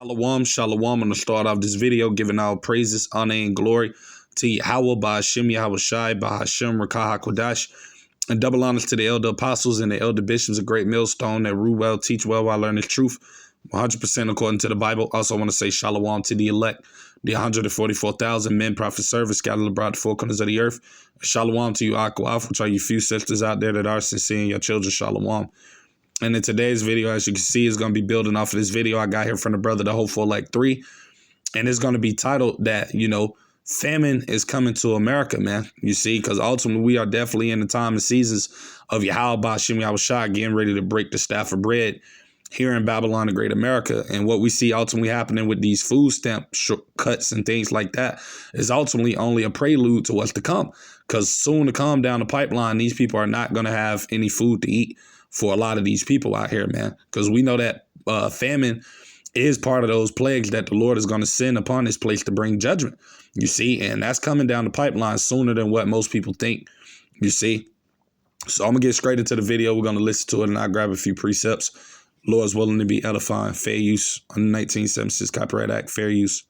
Shalom, shalom. I'm going to start off this video giving all praises, honor, and glory to Yahweh, by Hashem, Yahweh Shai, by Hashem, Rakah HaKodash, and double honors to the elder apostles and the elder bishops, a great millstone that rule well, teach well while learning truth, 100% according to the Bible. Also want to say shalom to the elect, the 144,000 men, prophet, servants scattered abroad the four corners of the earth. Shalom to you, Akwaf, which are you few sisters out there that are sincere in your children. Shalom. And in today's video, as you can see, is going to be building off of this video I got here from the brother, the Hopeful Elect 3. And it's going to be titled that, famine is coming to America, man. You see, because ultimately we are definitely in the time and seasons of Yahweh, Hashem, Yahweh Shai, getting ready to break the staff of bread here in Babylon, the Great America. And what we see ultimately happening with these food stamp cuts and things like that is ultimately only a prelude to what's to come. Because soon to come down the pipeline, these people are not going to have any food to eat for a lot of these people out here, man, because we know that famine is part of those plagues that the Lord is going to send upon this place to bring judgment, you see, and that's coming down the pipeline sooner than what most people think, you see. So I'm going to get straight into the video. We're going to listen to it, and I'll grab a few precepts. Lord's willing to be edifying, fair use under 1976 Copyright Act, fair use.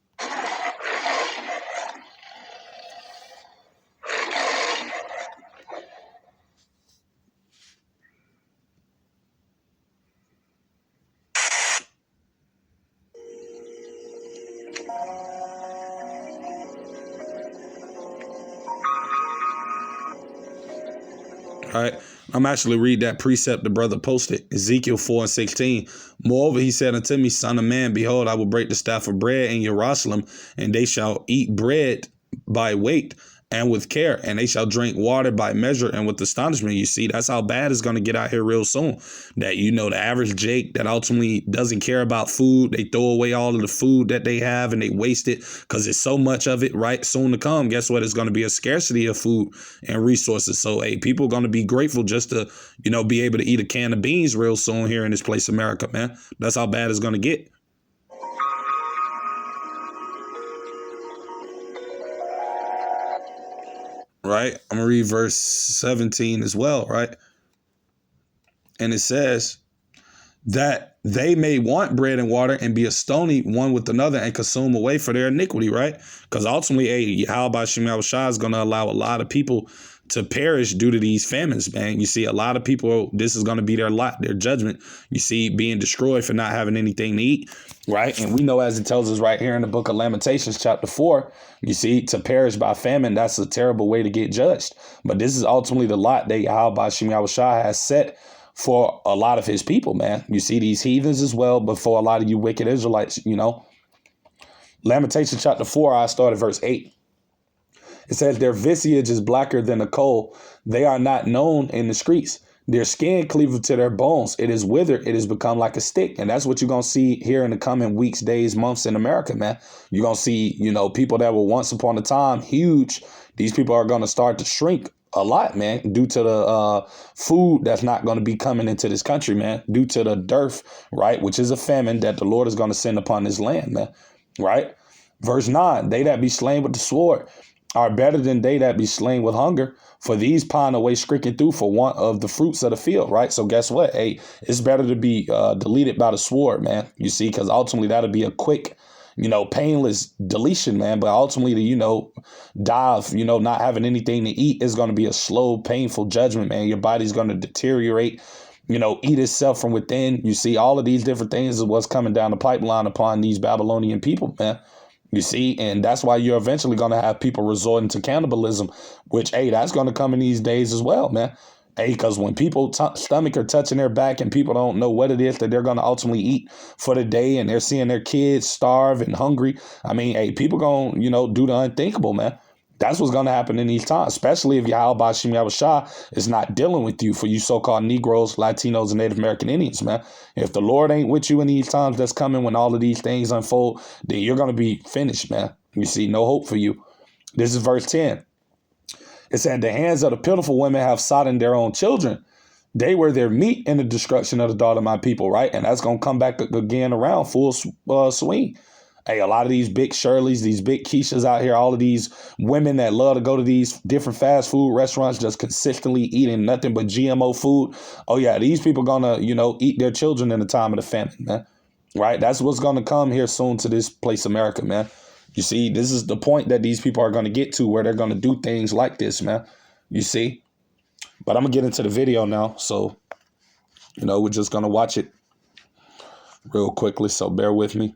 All right, I'm actually read that precept the brother posted, Ezekiel 4:16. Moreover, he said unto me, Son of man, behold, I will break the staff of bread in Jerusalem, and they shall eat bread by weight and with care, and they shall drink water by measure and with astonishment. You see, that's how bad it's going to get out here real soon. That, the average Jake that ultimately doesn't care about food, they throw away all of the food that they have and they waste it because there's so much of it right soon to come. Guess what? It's going to be a scarcity of food and resources. So, hey, people are going to be grateful just to, be able to eat a can of beans real soon here in this place, America, man. That's how bad it's going to get. Right, I'm gonna read verse 17 as well, right? And it says that they may want bread and water and be a stony one with another and consume away for their iniquity, right? Because ultimately, Yahweh Shem Shai is gonna allow a lot of people to perish due to these famines, man. You see, a lot of people, this is going to be their lot, their judgment. You see, being destroyed for not having anything to eat, right? And we know, as it tells us right here in the book of Lamentations, chapter 4, you see, to perish by famine, that's a terrible way to get judged. But this is ultimately the lot that Yahweh Shem Shai has set for a lot of his people, man. You see these heathens as well, but for a lot of you wicked Israelites, Lamentations chapter 4, I started verse 8. It says, their visage is blacker than a coal. They are not known in the streets. Their skin cleaveth to their bones. It is withered. It has become like a stick. And that's what you're going to see here in the coming weeks, days, months in America, man. You're going to see, people that were once upon a time huge. These people are going to start to shrink a lot, man, due to the food that's not going to be coming into this country, man, due to the dearth, right, which is a famine that the Lord is going to send upon this land, man, right? Verse 9, they that be slain with the sword are better than they that be slain with hunger, for these pine away shrieking through for want of the fruits of the field, right? So guess what? Hey, it's better to be deleted by the sword, man. You see, because ultimately that'll be a quick, painless deletion, man. But ultimately, die of, not having anything to eat is going to be a slow, painful judgment, man. Your body's going to deteriorate, eat itself from within. You see, all of these different things is what's coming down the pipeline upon these Babylonian people, man. You see, and that's why you're eventually going to have people resorting to cannibalism, which, hey, that's going to come in these days as well, man. Hey, because when people stomach are touching their back and people don't know what it is that they're going to ultimately eat for the day, and they're seeing their kids starve and hungry. I mean, hey, people going to, do the unthinkable, man. That's what's going to happen in these times, especially if Yahweh Shem Shai is not dealing with you, for you so-called Negroes, Latinos, and Native American Indians, man. If the Lord ain't with you in these times that's coming when all of these things unfold, then you're going to be finished, man. You see, no hope for you. This is verse 10. It said, the hands of the pitiful women have sodden their own children. They were their meat in the destruction of the daughter of my people, right? And that's going to come back again around full swing. Hey, a lot of these big Shirleys, these big Keishas out here, all of these women that love to go to these different fast food restaurants, just consistently eating nothing but GMO food. Oh, yeah, these people going to, eat their children in the time of the famine, man. right? That's what's going to come here soon to this place, America, man. You see, this is the point that these people are going to get to where they're going to do things like this, man. You see, but I'm going to get into the video now. So, we're just going to watch it real quickly. So bear with me.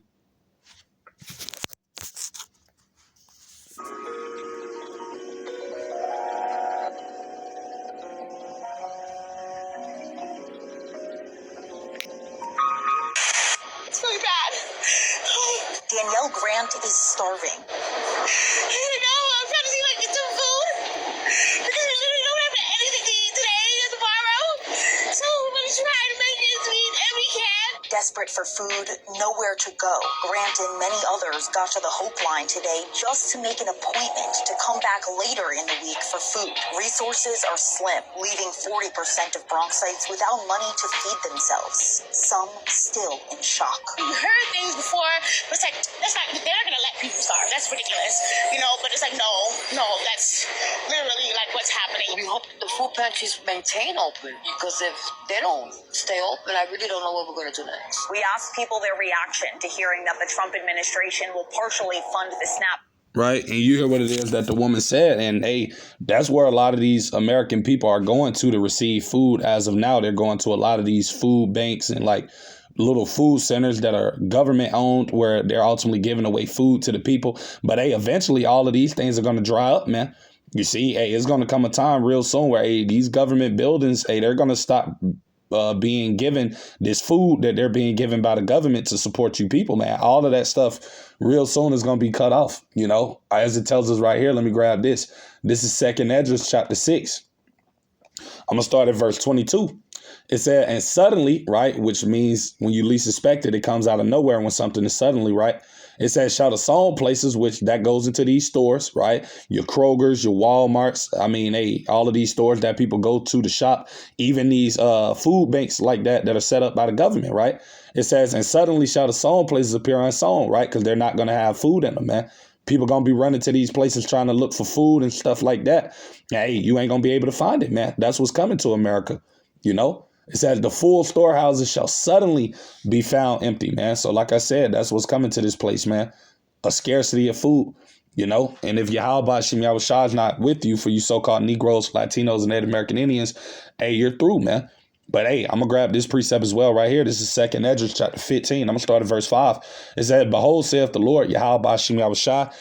It's really bad. Danielle Grant is starving. I don't know. I'm trying to see if I can get some food. Because we literally don't have anything to eat today or tomorrow. So we're going to try to make ends meet, and we can. Desperate for food, nowhere to go. Grant and many others got to the Hope Line today just to make an appointment to come back later in the week for food. Resources are slim, leaving 40% of Bronxites without money to feed themselves. Some still in shock. We heard things before, but it's like, they're not going to let people starve. That's ridiculous, but it's like, no, that's literally like what's happening. We hope the food pantries maintain open, because if they don't stay open, I really don't know what we're going to do next. We asked people their reaction to hearing that the Trump administration will partially fund the SNAP. Right. And you hear what it is that the woman said. And hey, that's where a lot of these American people are going to receive food as of now. They're going to a lot of these food banks and like little food centers that are government owned, where they're ultimately giving away food to the people. But hey, eventually all of these things are going to dry up, man. You see, hey, it's going to come a time real soon where hey, these government buildings, hey, they're going to stop being given this food that they're being given by the government to support you people, man. All of that stuff real soon is going to be cut off, as it tells us right here. Let me grab this. This is 2nd Esdras chapter 6. I'm going to start at verse 22. It said, and suddenly, right, which means when you least expect it, it comes out of nowhere when something is suddenly, right? It says, shall the sown places, which that goes into these stores, right? Your Kroger's, your Walmarts. I mean, hey, all of these stores that people go to shop, even these food banks like that are set up by the government, right? It says, and suddenly shall the sown places appear unsown, right? Because they're not going to have food in them, man. People going to be running to these places trying to look for food and stuff like that. Hey, you ain't going to be able to find it, man. That's what's coming to America, It says the full storehouses shall suddenly be found empty, man. So like I said, that's what's coming to this place, man. A scarcity of food, And if Yahweh Shem Yahushua is not with you, for you so-called Negroes, Latinos, and Native American Indians, hey, you're through, man. But hey, I'm going to grab this precept as well right here. This is 2nd Esdras chapter 15. I'm going to start at verse 5. It said, behold, saith the Lord, Yahweh Shem Yahushua,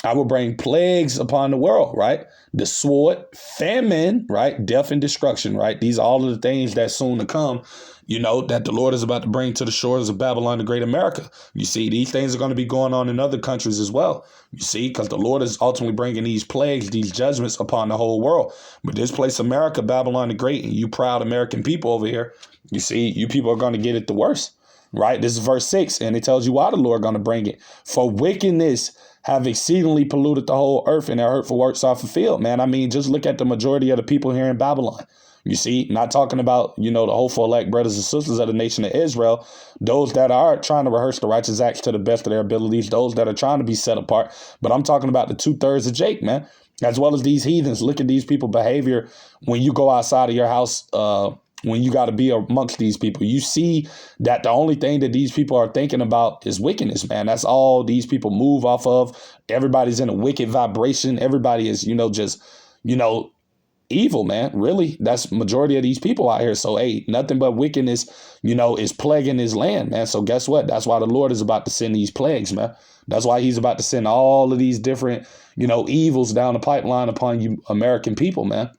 I will bring plagues upon the world, right? The sword, famine, right? Death and destruction, right? These are all of the things that soon to come, that the Lord is about to bring to the shores of Babylon, the great America. You see, these things are going to be going on in other countries as well. You see, because the Lord is ultimately bringing these plagues, these judgments upon the whole world. But this place, America, Babylon the Great, and you proud American people over here, you see, you people are going to get it the worst, right? This is verse 6, and it tells you why the Lord going to bring it. For wickedness have exceedingly polluted the whole earth, and their hurtful works are fulfilled, man. I mean, just look at the majority of the people here in Babylon. You see, not talking about, the hopeful elect brothers and sisters of the nation of Israel, those that are trying to rehearse the righteous acts to the best of their abilities, those that are trying to be set apart. But I'm talking about the 2/3 of Jake, man, as well as these heathens. Look at these people's behavior when you go outside of your house, when you got to be amongst these people. You see that the only thing that these people are thinking about is wickedness, man. That's all these people move off of. Everybody's in a wicked vibration. Everybody is, just, evil, man. Really, that's majority of these people out here. So, hey, nothing but wickedness, is plaguing this land, man. So guess what? That's why the Lord is about to send these plagues, man. That's why he's about to send all of these different, evils down the pipeline upon you American people, man.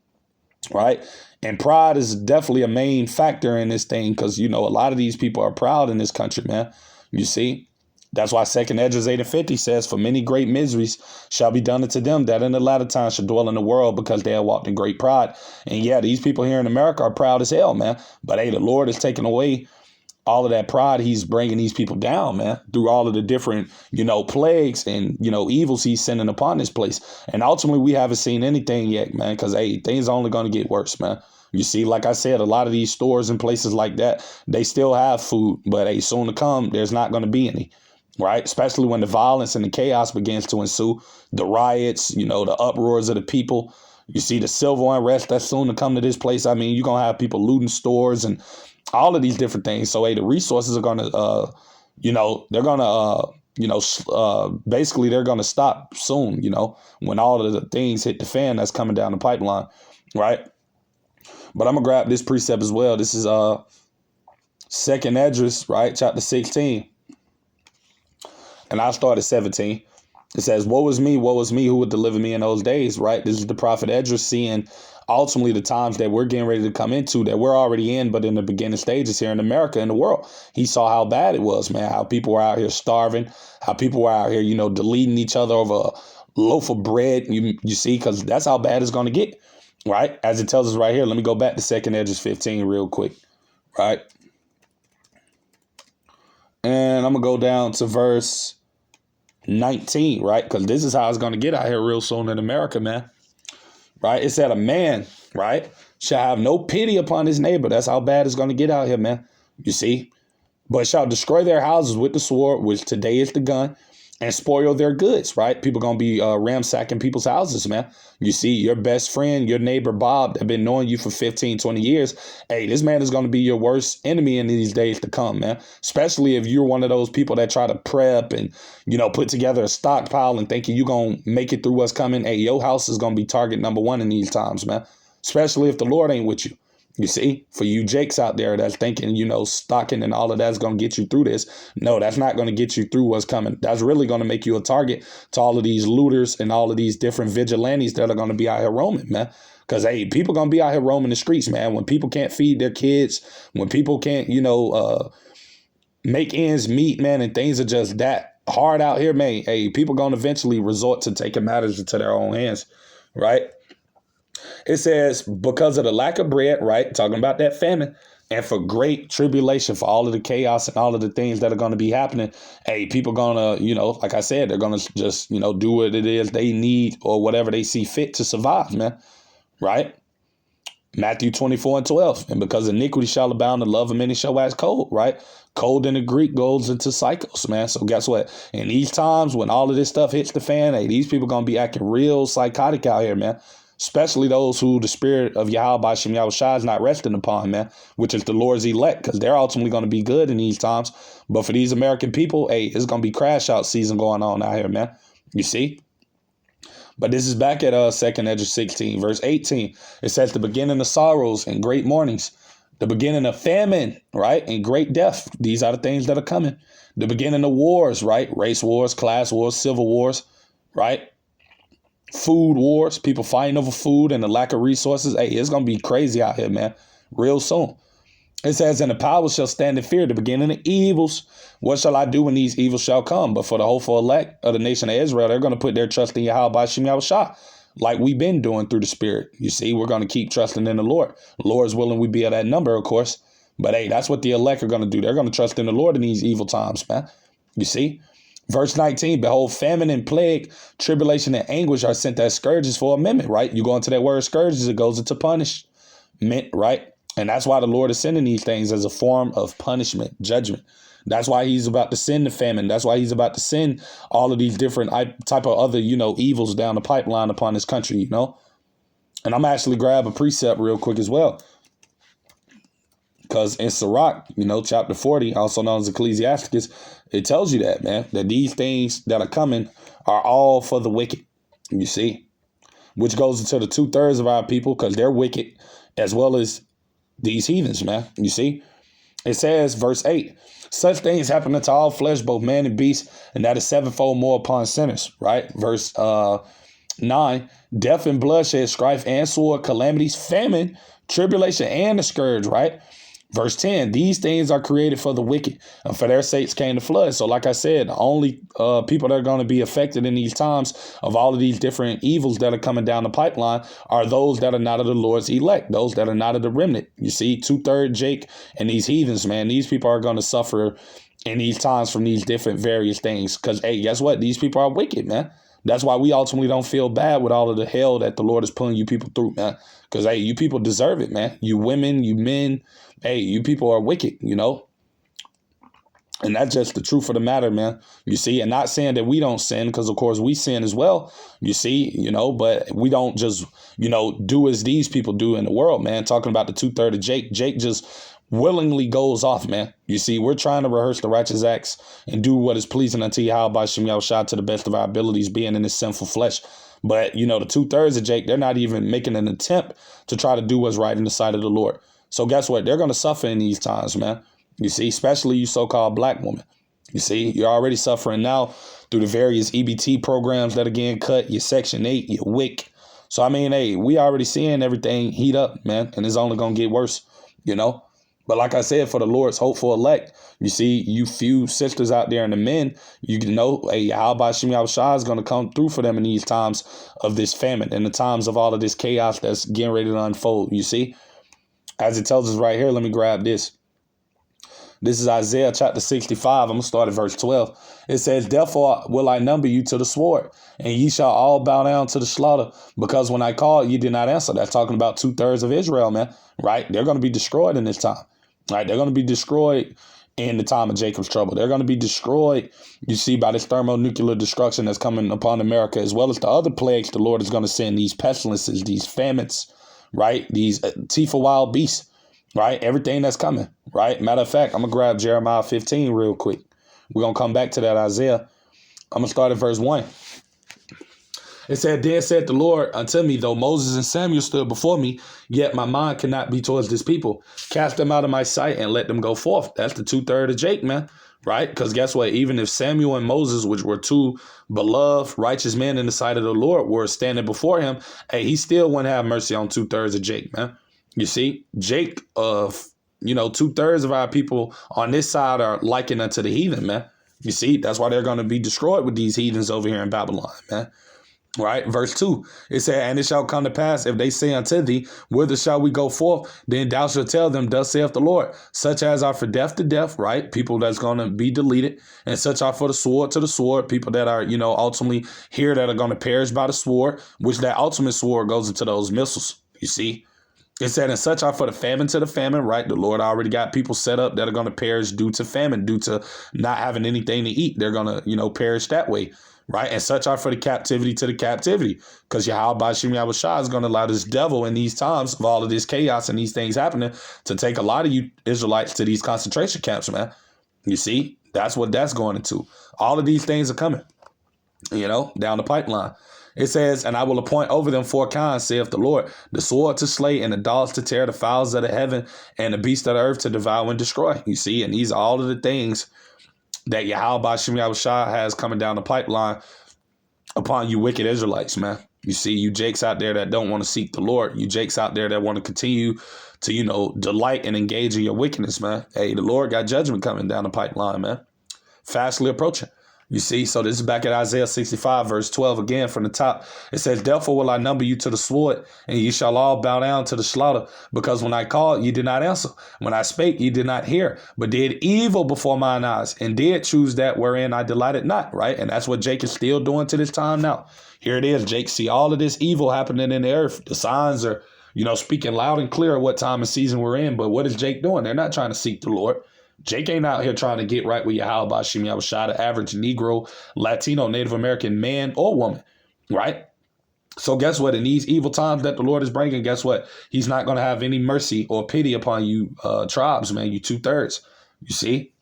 Right. And pride is definitely a main factor in this thing because, a lot of these people are proud in this country, man. You see, that's why 2nd Esdras 8:50 says, for many great miseries shall be done unto them that in the latter time shall dwell in the world because they have walked in great pride. And yeah, these people here in America are proud as hell, man. But hey, the Lord is taking away all of that pride. He's bringing these people down, man, through all of the different, plagues and, evils he's sending upon this place. And ultimately, we haven't seen anything yet, man, because, hey, things are only going to get worse, man. You see, like I said, a lot of these stores and places like that, they still have food, but hey, soon to come, there's not going to be any, right? Especially when the violence and the chaos begins to ensue, the riots, the uproars of the people. You see the civil unrest that's soon to come to this place. I mean, you're going to have people looting stores and all of these different things. So, hey, the resources are going to, they're going to, basically they're going to stop soon, when all of the things hit the fan that's coming down the pipeline, right? But I'm going to grab this precept as well. This is 2nd Esdras, right? Chapter 16. And I'll start at 17. It says, woe is me, who would deliver me in those days, right? This is the prophet Esdras seeing ultimately the times that we're getting ready to come into, that we're already in, but in the beginning stages here in America, in the world. He saw how bad it was, man, how people were out here starving, how people were out here, deleting each other over a loaf of bread, you see, because that's how bad it's going to get, right? As it tells us right here. Let me go back to 2nd Esdras 15 real quick, right? And I'm going to go down to verse 19, right? Because this is how it's going to get out here real soon in America, man. Right? It said a man, right, shall have no pity upon his neighbor. That's how bad it's going to get out here, man. You see? But shall destroy their houses with the sword, which today is the gun, and spoil their goods, right? People going to be ransacking people's houses, man. You see, your best friend, your neighbor, Bob, that been knowing you for 15, 20 years. Hey, this man is going to be your worst enemy in these days to come, man. Especially if you're one of those people that try to prep and, put together a stockpile and thinking you're going to make it through what's coming. Hey, your house is going to be target number one in these times, man. Especially if the Lord ain't with you. You see, for you Jakes out there that's thinking, stocking and all of that's going to get you through this. No, that's not going to get you through what's coming. That's really going to make you a target to all of these looters and all of these different vigilantes that are going to be out here roaming, man. Because, hey, people going to be out here roaming the streets, man. When people can't feed their kids, when people can't, make ends meet, man, and things are just that hard out here, man. Hey, people going to eventually resort to taking matters into their own hands, right? It says, because of the lack of bread, right? Talking about that famine, and for great tribulation, for all of the chaos and all of the things that are going to be happening. Hey, people going to, like I said, they're going to just, do what it is they need or whatever they see fit to survive, man. Right? Matthew 24:12. And because iniquity shall abound, the love of many shall wax cold, right? Cold in the Greek goes into cycles, man. So guess what? In these times when all of this stuff hits the fan, hey, these people going to be acting real psychotic out here, man. Especially those who the spirit of Yahweh Bashim Yahushua is not resting upon, man, which is the Lord's elect, because they're ultimately going to be good in these times. But for these American people, hey, it's going to be crash out season going on out here, man. You see? But this is back at 2nd Esdras 16, verse 18. It says the beginning of sorrows and great mournings, the beginning of famine, right, and great death. These are the things that are coming. The beginning of wars, right, race wars, class wars, civil wars, right? Food wars, people fighting over food and the lack of resources. Hey, it's going to be crazy out here, man, real soon. It says, and the power shall stand in fear, the beginning of evils. What shall I do when these evils shall come? But for the hopeful elect of the nation of Israel, they're going to put their trust in Yahweh Bashim Yahushua, like we've been doing through the Spirit. You see, we're going to keep trusting in the Lord. The Lord's willing we be at that number, of course. But hey, that's what the elect are going to do. They're going to trust in the Lord in these evil times, man. You see? Verse 19, behold, famine and plague, tribulation and anguish are sent as scourges for amendment, right? You go into that word scourges, it goes into punishment, right? And that's why the Lord is sending these things as a form of punishment, judgment. That's why he's about to send the famine. That's why he's about to send all of these different type of other, evils down the pipeline upon this country, And I'm actually grab a precept real quick as well. Because in Sirach, chapter 40, also known as Ecclesiasticus, it tells you that, man, that these things that are coming are all for the wicked, you see, which goes into the 2/3 of our people because they're wicked as well as these heathens, man, you see. It says, verse 8, such things happen unto all flesh, both man and beast, and that is sevenfold more upon sinners, right? Verse 9, death and bloodshed, strife and sword, calamities, famine, tribulation, and the scourge, right? Verse 10, these things are created for the wicked, and for their sakes came the flood. So like I said, the only people that are going to be affected in these times of all of these different evils that are coming down the pipeline are those that are not of the Lord's elect, those that are not of the remnant. You see, 2/3 Jake and these heathens, man, these people are going to suffer in these times from these different various things. Because, hey, guess what? These people are wicked, man. That's why we ultimately don't feel bad with all of the hell that the Lord is pulling you people through, man. Because, hey, you people deserve it, man. You women, you men, hey, you people are wicked, And that's just the truth of the matter, man. You see, and not saying that we don't sin, because, of course, we sin as well, you see, but we don't just, do as these people do in the world, man. Talking about the 2/3 of Jake. Jake just willingly goes off, man. You see, we're trying to rehearse the righteous acts and do what is pleasing unto Yahweh Shem Yahushua to the best of our abilities, being in this sinful flesh. But, you know, the 2/3 of Jake, they're not even making an attempt to try to do what's right in the sight of the Lord. So guess what? They're going to suffer in these times, man. You see, especially you so-called black women. You see, you're already suffering now through the various EBT programs that are getting cut, your Section 8, your WIC. So, I mean, hey, we already seeing everything heat up, man, and it's only going to get worse, you know. But like I said, for the Lord's hopeful elect, you see, you few sisters out there and the men, you know, hey, how about Shem Yahushua is going to come through for them in these times of this famine and the times of all of this chaos that's getting ready to unfold. You see, as it tells us right here, let me grab this. This is Isaiah chapter 65. I'm going to start at verse 12. It says, therefore will I number you to the sword, and ye shall all bow down to the slaughter, because when I called, ye did not answer. That's talking about 2/3 of Israel, man, right? They're going to be destroyed in this time, right? They're going to be destroyed in the time of Jacob's trouble. They're going to be destroyed, you see, by this thermonuclear destruction that's coming upon America, as well as the other plagues the Lord is going to send, these pestilences, these famines, right? These teeth of wild beasts. Right? Everything that's coming. Right? Matter of fact, I'm going to grab Jeremiah 15 real quick. We're going to come back to that Isaiah. I'm going to start at verse 1. It said, then said the Lord unto me, though Moses and Samuel stood before me, yet my mind cannot be towards this people. Cast them out of my sight and let them go forth. That's the 2/3 of Jake, man. Right? Because guess what? Even if Samuel and Moses, which were two beloved, righteous men in the sight of the Lord, were standing before him, hey, he still wouldn't have mercy on 2/3 of Jake, man. You see, Jake, you know, 2/3 of our people on this side are likened unto the heathen, man. You see, that's why they're going to be destroyed with these heathens over here in Babylon, man. Right? Verse 2, it said, and it shall come to pass, if they say unto thee, whither shall we go forth? Then thou shalt tell them, thus saith the Lord, such as are for death to death, right? People that's going to be deleted, and such are for the sword to the sword, people that are, you know, ultimately here that are going to perish by the sword, which that ultimate sword goes into those missiles, you see? It said, and such are for the famine to the famine, right? The Lord already got people set up that are going to perish due to famine, due to not having anything to eat. They're going to, you know, perish that way, right? And such are for the captivity to the captivity, because Yahweh Shem Yahushua is going to allow this devil in these times of all of this chaos and these things happening to take a lot of you Israelites to these concentration camps, man. You see, that's what that's going into. All of these things are coming, you know, down the pipeline. It says, and I will appoint over them 4 kinds, saith the Lord, the sword to slay, and the dogs to tear, the fowls of the heaven, and the beasts of the earth to devour and destroy. You see, and these are all of the things that Yahweh Shem Yahushua has coming down the pipeline upon you wicked Israelites, man. You see, you jakes out there that don't want to seek the Lord. You jakes out there that want to continue to, you know, delight and engage in your wickedness, man. Hey, the Lord got judgment coming down the pipeline, man. Fastly approaching. You see, so this is back at Isaiah 65, verse 12 again from the top. It says, therefore will I number you to the sword, and ye shall all bow down to the slaughter, because when I called, ye did not answer. When I spake, ye did not hear, but did evil before mine eyes, and did choose that wherein I delighted not, right? And that's what Jake is still doing to this time now. Here it is, Jake. See all of this evil happening in the earth. The signs are, you know, speaking loud and clear what time and season we're in. But what is Jake doing? They're not trying to seek the Lord. Jake ain't out here trying to get right with Yahweh Shem Yahushua, the average Negro, Latino, Native American man or woman, right? So guess what? In these evil times that the Lord is bringing, guess what? He's not going to have any mercy or pity upon you tribes, man, you 2/3. You see?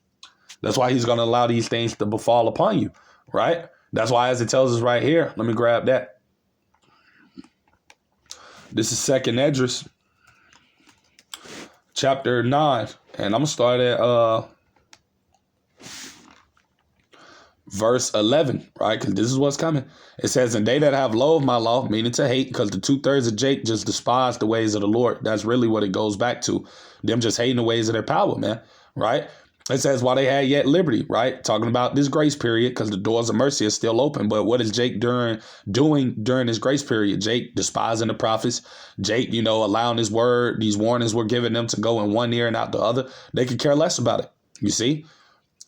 That's why he's going to allow these things to befall upon you, right? That's why, as it tells us right here, let me grab that. This is 2nd Esdras, chapter 9. And I'm going to start at verse 11, right? Because this is what's coming. It says, and they that have loathed my law, meaning to hate, because the 2/3 of Jake just despise the ways of the Lord. That's really what it goes back to. Them just hating the ways of their power, man, right? It says, while they had yet liberty, right? Talking about this grace period, because the doors of mercy are still open. But what is Jake doing during this grace period? Jake despising the prophets. Jake, you know, allowing his word, these warnings were giving them to go in one ear and out the other. They could care less about it, you see?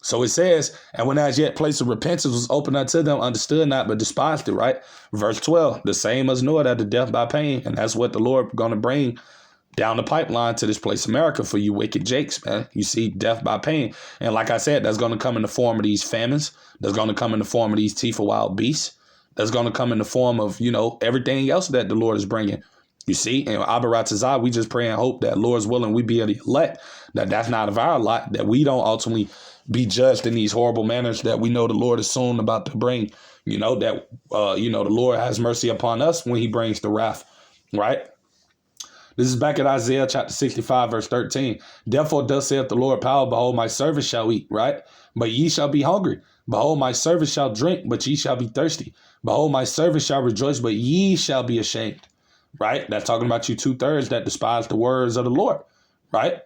So it says, and when as yet place of repentance was opened unto them, understood not, but despised it, right? Verse 12, the same as know that the death by pain. And that's what the Lord going to bring down the pipeline to this place, America, for you wicked Jakes, man. You see, death by pain. And like I said, that's going to come in the form of these famines. That's going to come in the form of these teeth of wild beasts. That's going to come in the form of, you know, everything else that the Lord is bringing. You see, and Abaratazah, we just pray and hope that, Lord's willing, we be the elect That's not of our lot, that we don't ultimately be judged in these horrible manners that we know the Lord is soon about to bring, that, the Lord has mercy upon us when he brings the wrath, right? This is back at Isaiah chapter 65, verse 13. Therefore, thus saith the Lord power, behold, my servant shall eat, right? But ye shall be hungry. Behold, my servant shall drink, but ye shall be thirsty. Behold, my servant shall rejoice, but ye shall be ashamed, right? That's talking about you 2/3 that despise the words of the Lord, right?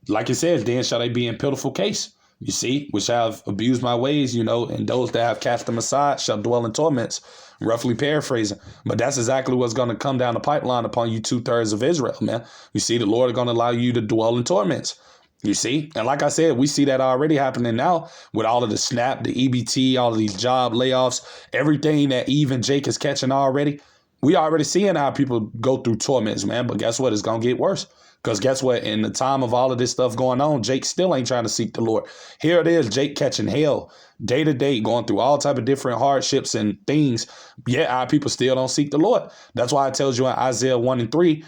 Like it says, then shall they be in pitiful case. You see, which have abused my ways, and those that have cast them aside shall dwell in torments, roughly paraphrasing. But that's exactly what's going to come down the pipeline upon you 2/3 of Israel, man. You see, the Lord is going to allow you to dwell in torments. You see, and like I said, we see that already happening now with all of the SNAP, the EBT, all of these job layoffs, everything that even Jake is catching already. We already seeing how people go through torments, man. But guess what? It's going to get worse. Because guess what? In the time of all of this stuff going on, Jake still ain't trying to seek the Lord. Here it is, Jake catching hell day to day, going through all type of different hardships and things. Yet our people still don't seek the Lord. That's why it tells you in Isaiah 1:3,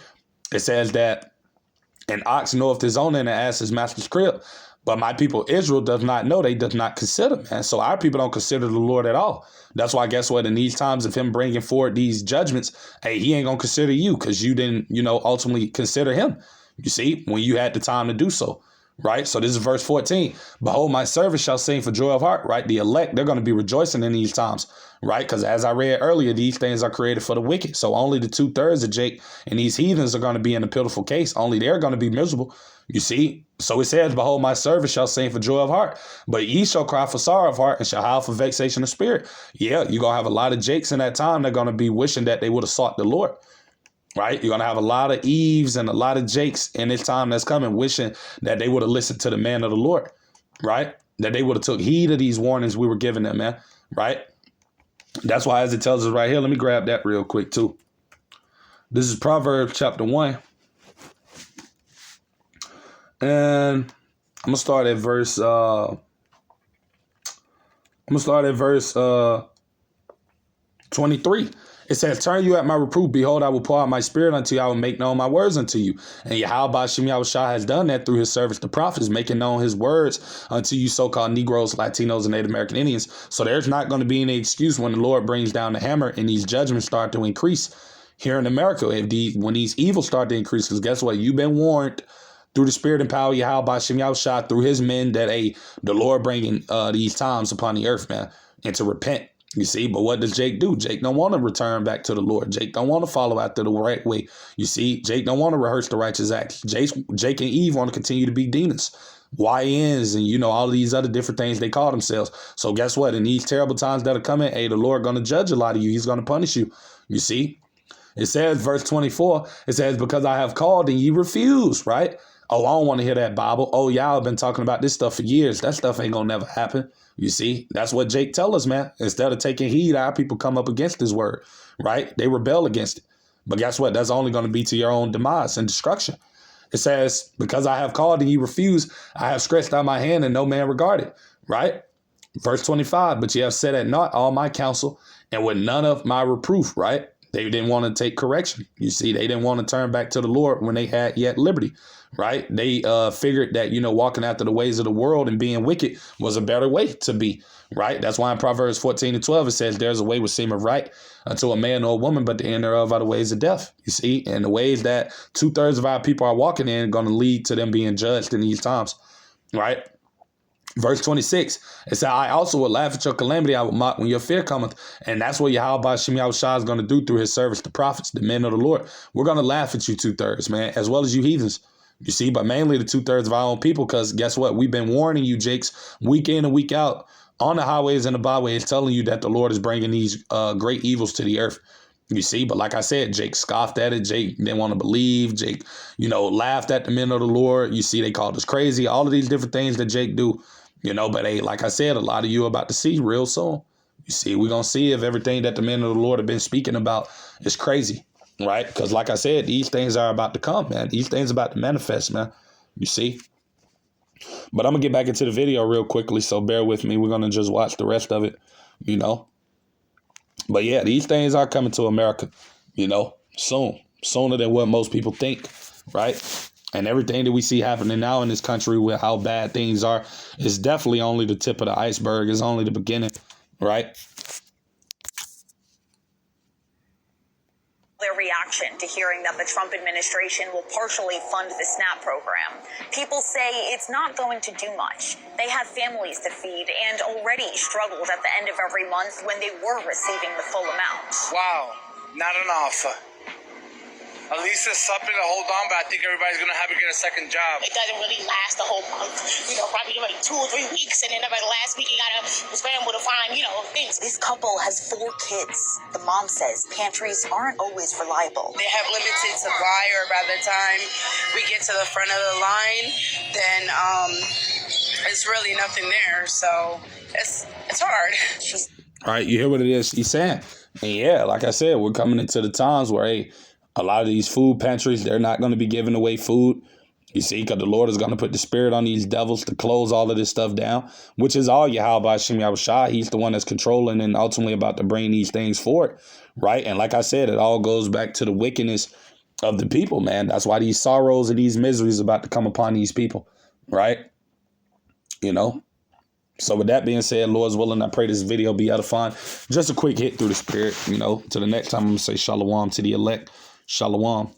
it says that an ox knoweth his owner and an ass his master's crib. But my people Israel does not know, they does not consider, man. So our people don't consider the Lord at all. That's why, guess what? In these times of him bringing forward these judgments, hey, he ain't going to consider you because you didn't, ultimately consider him. You see, when you had the time to do so, right? So this is verse 14. Behold, my servant shall sing for joy of heart, right? The elect, they're going to be rejoicing in these times, right? Because as I read earlier, these things are created for the wicked. So only the 2/3 of Jake and these heathens are going to be in a pitiful case. Only they're going to be miserable. You see? So it says, behold, my servant shall sing for joy of heart, but ye shall cry for sorrow of heart and shall howl for vexation of spirit. Yeah, you're going to have a lot of Jakes in that time. They're going to be wishing that they would have sought the Lord. Right? You're going to have a lot of Eves and a lot of Jakes in this time that's coming, wishing that they would have listened to the man of the Lord, right? That they would have took heed of these warnings we were giving them, man, right? That's why, as it tells us right here, let me grab that real quick too. This is Proverbs chapter 1. And I'm going to start at verse 23. It says, turn you at my reproof. Behold, I will pour out my spirit unto you. I will make known my words unto you. And Yahweh Shem Yahushua has done that through his servants, the prophets, making known his words unto you so-called Negroes, Latinos, and Native American Indians. So there's not going to be any excuse when the Lord brings down the hammer and these judgments start to increase here in America. When these evils start to increase, because guess what? You've been warned through the spirit and power of Yahweh Shem Yahushua, through his men, that the Lord bringing these times upon the earth, man, and to repent. You see, but what does Jake do? Jake don't want to return back to the Lord. Jake don't want to follow after the right way. You see, Jake don't want to rehearse the righteous acts. Jake and Eve want to continue to be demons, YNs, and all of these other different things they call themselves. So guess what? In these terrible times that are coming, the Lord going to judge a lot of you. He's going to punish you. You see, it says, verse 24, it says, because I have called and ye refuse, right? Oh, I don't want to hear that, Bible. Oh, y'all have been talking about this stuff for years. That stuff ain't going to never happen. You see, that's what Jake tell us, man. Instead of taking heed, our people come up against his word, right? They rebel against it. But guess what? That's only going to be to your own demise and destruction. It says, because I have called and ye refuse, I have stretched out my hand and no man regarded, right? Verse 25, but ye have set at naught all my counsel and with none of my reproof, right? They didn't want to take correction. You see, they didn't want to turn back to the Lord when they had yet liberty, right? They figured that, walking after the ways of the world and being wicked was a better way to be, right? That's why in Proverbs 14:12, it says, there's a way which seemeth right unto a man or a woman, but the end thereof are the ways of death. You see, and the ways that 2/3 of our people are walking in are going to lead to them being judged in these times, right? Verse 26, it said, I also will laugh at your calamity. I will mock when your fear cometh. And that's what Yahweh Shem Yahushua is going to do through his servants, the prophets, the men of the Lord. We're going to laugh at you 2/3, man, as well as you heathens. You see, but mainly the 2/3 of our own people, because guess what? We've been warning you, Jakes, week in and week out on the highways and the byways, telling you that the Lord is bringing these great evils to the earth. You see, but like I said, Jake scoffed at it. Jake didn't want to believe. Jake, laughed at the men of the Lord. You see, they called us crazy. All of these different things that Jake do. But hey, like I said, a lot of you are about to see real soon. You see, we're going to see if everything that the men of the Lord have been speaking about is crazy, right? Because like I said, these things are about to come, man. These things are about to manifest, man. You see? But I'm going to get back into the video real quickly, so bear with me. We're going to just watch the rest of it, But yeah, these things are coming to America, soon. Sooner than what most people think, right? And everything that we see happening now in this country with how bad things are is definitely only the tip of the iceberg. It's only the beginning, right? Their reaction to hearing that the Trump administration will partially fund the SNAP program. People say it's not going to do much. They have families to feed and already struggled at the end of every month when they were receiving the full amount. Wow, not enough. At least it's something to hold on, but I think everybody's going to have to get a second job. It doesn't really last the whole month. Probably like 2 or 3 weeks, and then by the last week you gotta scramble to find, things. This couple has 4 kids. The mom says pantries aren't always reliable. They have limited supply, or by the time we get to the front of the line, then it's really nothing there. So it's hard. All right, you hear what it is he's saying. And yeah, like I said, we're coming into the times where, hey, a lot of these food pantries, they're not going to be giving away food. You see, because the Lord is going to put the spirit on these devils to close all of this stuff down, which is all Yahweh Hashem Yahushua. He's the one that's controlling and ultimately about to bring these things forward, right? And like I said, it all goes back to the wickedness of the people, man. That's why these sorrows and these miseries are about to come upon these people, right? So with that being said, Lord's willing, I pray this video be edifying. Just a quick hit through the spirit, to the next time I'm going to say shalom to the elect. Shalom.